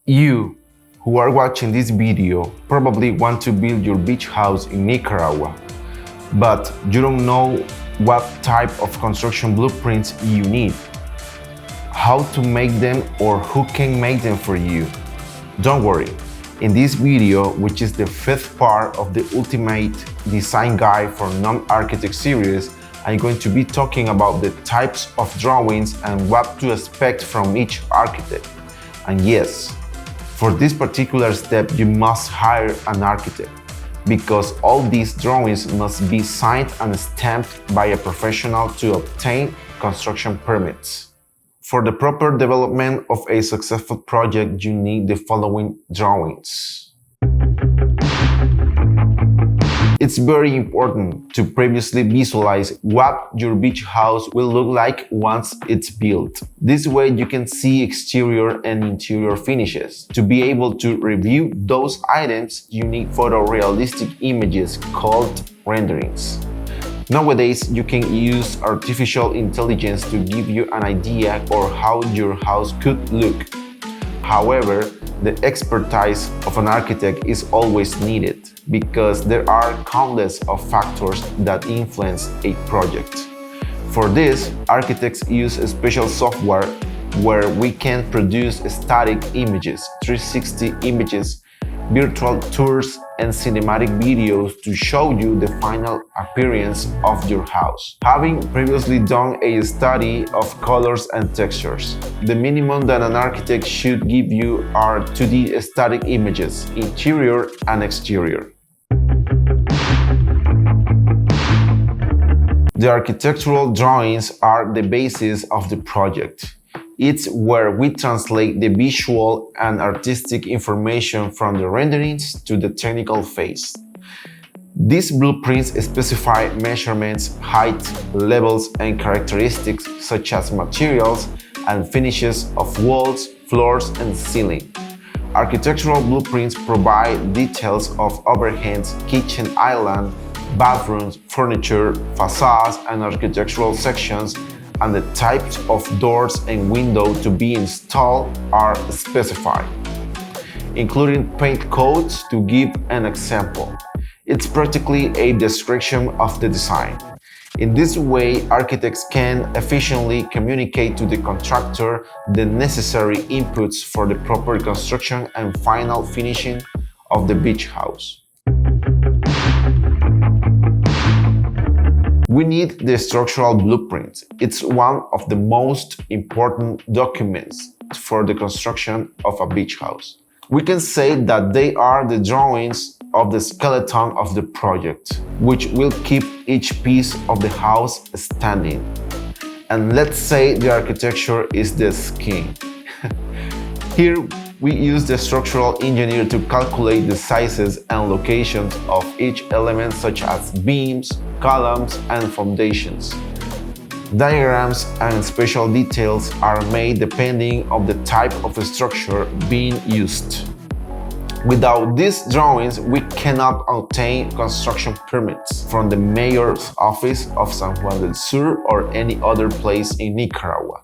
You, who are watching this video, probably want to build your beach house in Nicaragua, but you don't know what type of construction blueprints you need, how to make them, or who can make them for you. Don't worry, in this video, which is the fifth part of the Ultimate Design Guide for Non-Architect series, I'm going to be talking about the types of drawings and what to expect from each architect. And yes, for this particular step, you must hire an architect, because all these drawings must be signed and stamped by a professional to obtain construction permits. For the proper development of a successful project, you need the following drawings. It's very important to previously visualize what your beach house will look like once it's built. This way you can see exterior and interior finishes. To be able to review those items, you need photorealistic images called renderings. Nowadays, you can use artificial intelligence to give you an idea of how your house could look. However, the expertise of an architect is always needed, because there are countless of factors that influence a project. For this, architects use a special software where we can produce static images, 360 images, virtual tours, and cinematic videos to show you the final appearance of your house. Having previously done a study of colors and textures, the minimum that an architect should give you are 2D static images, interior and exterior. The architectural drawings are the basis of the project. It's where we translate the visual and artistic information from the renderings to the technical phase. These blueprints specify measurements, height, levels, and characteristics such as materials and finishes of walls, floors, and ceiling. Architectural blueprints provide details of overheads, kitchen island, bathrooms, furniture, facades, and architectural sections, and the types of doors and windows to be installed are specified, including paint codes. To give an example, it's practically a description of the design. In this way, architects can efficiently communicate to the contractor the necessary inputs for the proper construction and final finishing of the beach house. We need the structural blueprint. It's one of the most important documents for the construction of a beach house. We can say that they are the drawings of the skeleton of the project, which will keep each piece of the house standing. And let's say the architecture is the skin. Here we use the structural engineer to calculate the sizes and locations of each element, such as beams, columns, and foundations. Diagrams and special details are made depending on the type of structure being used. Without these drawings, we cannot obtain construction permits from the mayor's office of San Juan del Sur or any other place in Nicaragua.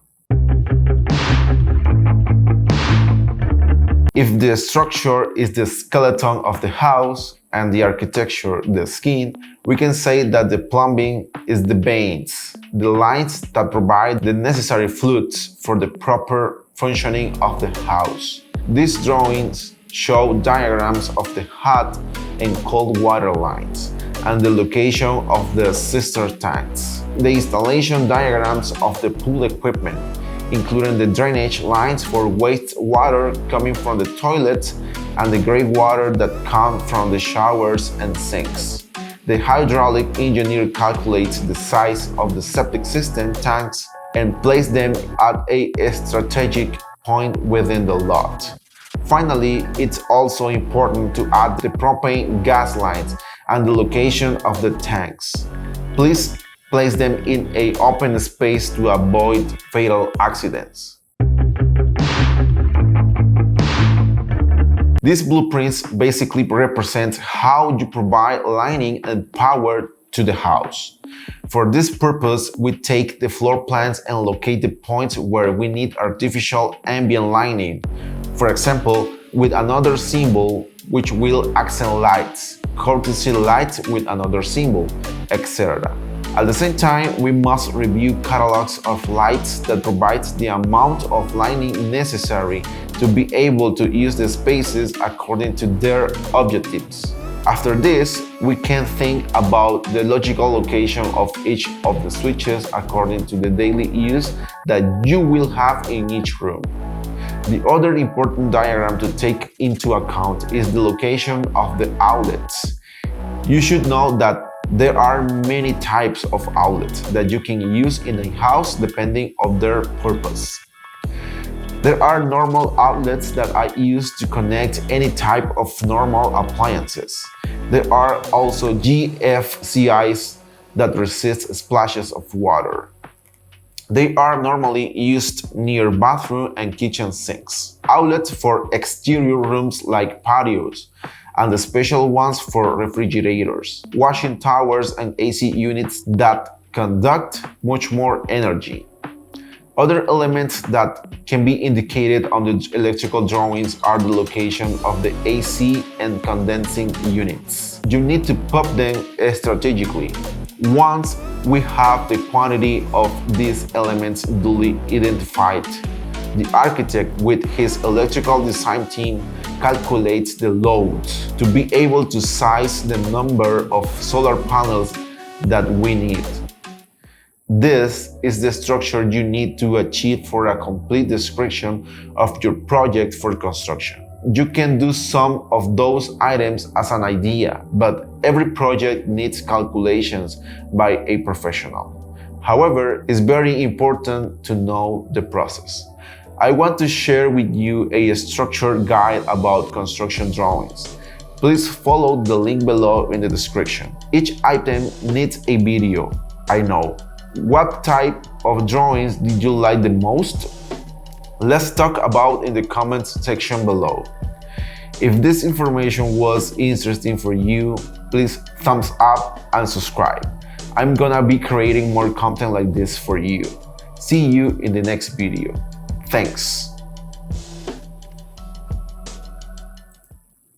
If the structure is the skeleton of the house and the architecture the skin, we can say that the plumbing is the veins, the lines that provide the necessary fluids for the proper functioning of the house. These drawings show diagrams of the hot and cold water lines and the location of the cistern tanks, the installation diagrams of the pool equipment, including the drainage lines for wastewater coming from the toilets and the gray water that comes from the showers and sinks. The hydraulic engineer calculates the size of the septic system tanks and places them at a strategic point within the lot. Finally, it's also important to add the propane gas lines and the location of the tanks. Please place them in an open space to avoid fatal accidents. These blueprints basically represent how you provide lighting and power to the house. For this purpose, we take the floor plans and locate the points where we need artificial ambient lighting. For example, with another symbol which will accent lights, courtesy lights with another symbol, etc. At the same time, we must review catalogs of lights that provides the amount of lighting necessary to be able to use the spaces according to their objectives. After this, we can think about the logical location of each of the switches according to the daily use that you will have in each room. The other important diagram to take into account is the location of the outlets. You should know that there are many types of outlets that you can use in a house depending on their purpose. There are normal outlets that are used to connect any type of normal appliances. There are also GFCIs that resist splashes of water. They are normally used near bathroom and kitchen sinks. Outlets for exterior rooms like patios, and the special ones for refrigerators, washing towers and AC units that conduct much more energy. Other elements that can be indicated on the electrical drawings are the location of the AC and condensing units. You need to put them strategically. Once we have the quantity of these elements duly identified, the architect with his electrical design team calculates the loads to be able to size the number of solar panels that we need. This is the structure you need to achieve for a complete description of your project for construction. You can do some of those items as an idea, but every project needs calculations by a professional. However, it's very important to know the process. I want to share with you a structured guide about construction drawings. Please follow the link below in the description. Each item needs a video, I know. What type of drawings did you like the most? Let's talk about in the comments section below. If this information was interesting for you, please thumbs up and subscribe. I'm gonna be creating more content like this for you. See you in the next video. Thanks.